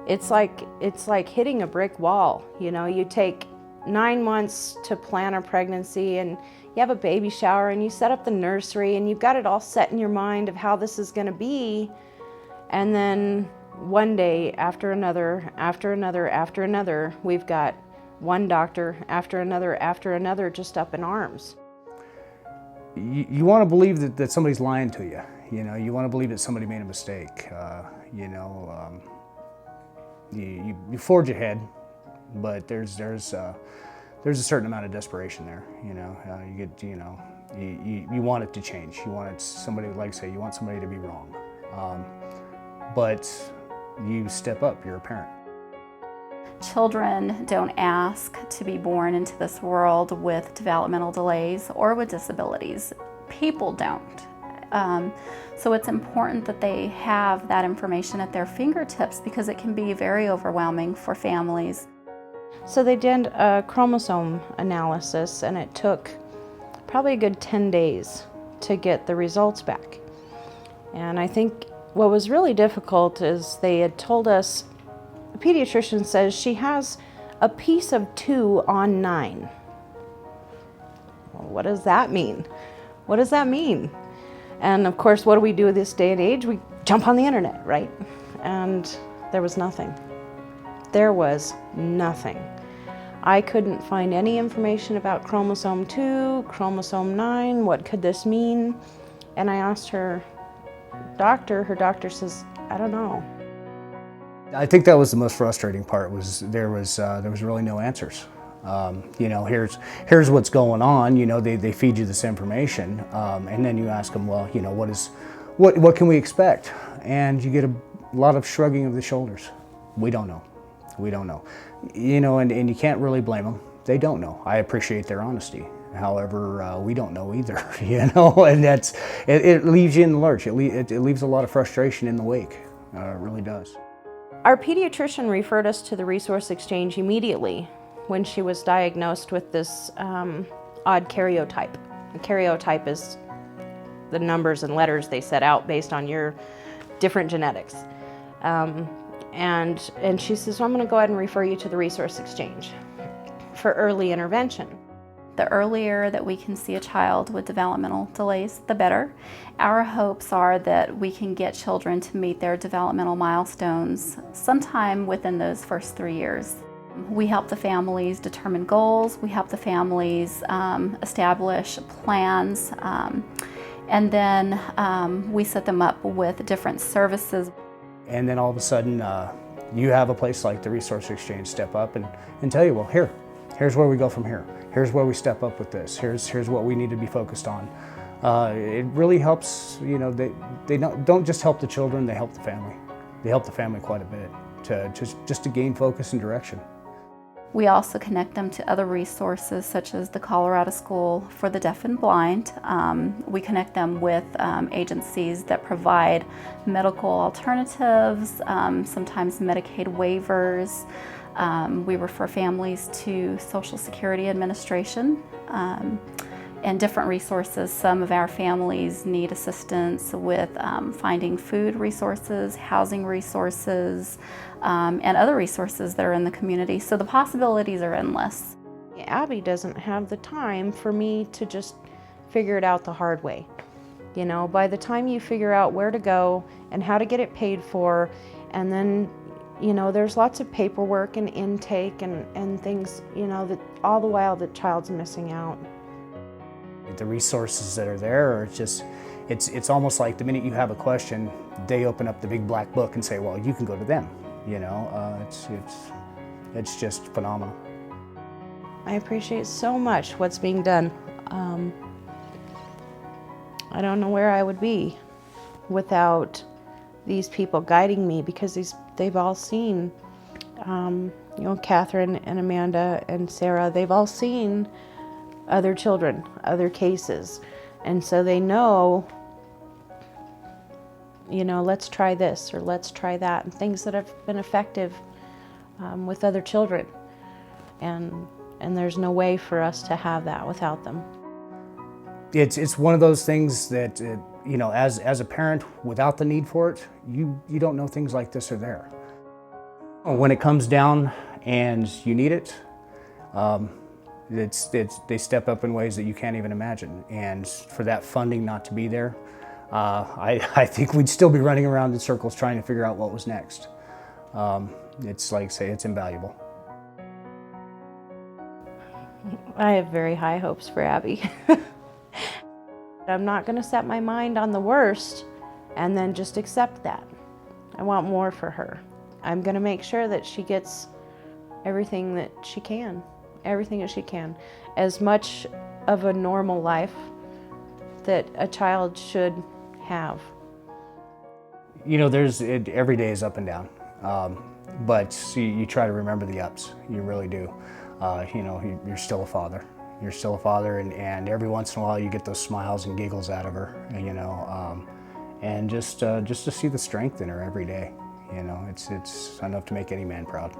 It's like hitting a brick wall. You know, you take 9 months to plan a pregnancy, and you have a baby shower, and you set up the nursery, and you've got it all set in your mind of how this is going to be. And then one day after another, after another, after another, we've got one doctor after another just up in arms. You want to believe that somebody's lying to you. You know, you want to believe that somebody made a mistake. You forge ahead, but there's a certain amount of desperation there. You want it to change. You want somebody, like I say, you want somebody to be wrong. But you step up, you're a parent. Children don't ask to be born into this world with developmental delays or with disabilities. People don't. So it's important that they have that information at their fingertips, because it can be very overwhelming for families. So they did a chromosome analysis, and it took probably a good 10 days to get the results back. And I think what was really difficult is they had told us, the pediatrician says she has a piece of 2 on 9. Well, what does that mean? What does that mean? And of course, what do we do this day and age? We jump on the internet, right? And there was nothing. There was nothing. I couldn't find any information about chromosome 2, chromosome 9, what could this mean? And I asked her doctor says, I don't know. I think that was the most frustrating part, was there was really no answers. Here's what's going on. They feed you this information, and then you ask them, well, what can we expect? And you get a lot of shrugging of the shoulders. We don't know. And you can't really blame them. They don't know. I appreciate their honesty. However, we don't know either. And it leaves you in the lurch. It leaves a lot of frustration in the wake. It really does. Our pediatrician referred us to the Resource Exchange immediately when she was diagnosed with this odd karyotype. A karyotype is the numbers and letters they set out based on your different genetics. And she says, well, I'm going to go ahead and refer you to the Resource Exchange for early intervention. The earlier that we can see a child with developmental delays, the better. Our hopes are that we can get children to meet their developmental milestones sometime within those first 3 years. We help the families determine goals, we help the families establish plans, and then we set them up with different services. And then all of a sudden, you have a place like the Resource Exchange step up and tell you, well, here's where we go from here. Here's where we step up with this. Here's what we need to be focused on. It really helps. They don't just help the children; they help the family. They help the family quite a bit to gain focus and direction. We also connect them to other resources such as the Colorado School for the Deaf and Blind. We connect them with agencies that provide medical alternatives, sometimes Medicaid waivers. We refer families to Social Security Administration and different resources. Some of our families need assistance with finding food resources, housing resources, and other resources that are in the community. So the possibilities are endless. Abby doesn't have the time for me to just figure it out the hard way. By the time you figure out where to go and how to get it paid for, and then there's lots of paperwork and intake and things, that all the while the child's missing out. The resources that are there are it's almost like the minute you have a question, they open up the big black book and say, well, you can go to them. It's just phenomenal. I appreciate so much what's being done. I don't know where I would be without these people guiding me, because they've all seen, Catherine and Amanda and Sarah, they've all seen other children, other cases. And so they know, let's try this or let's try that, and things that have been effective with other children. And there's no way for us to have that without them. It's one of those things that, as a parent, without the need for it, you don't know things like this are there. When it comes down and you need it, they step up in ways that you can't even imagine. And for that funding not to be there, I think we'd still be running around in circles trying to figure out what was next. It's like I say, it's invaluable. I have very high hopes for Abby. I'm not going to set my mind on the worst and then just accept that. I want more for her. I'm going to make sure that she gets everything that she can, as much of a normal life that a child should have. You know, every day is up and down, but you try to remember the ups. You really do. You know, you're still a father. You're still a father, and every once in a while you get those smiles and giggles out of her. You know, and just to see the strength in her every day. You know, it's enough to make any man proud.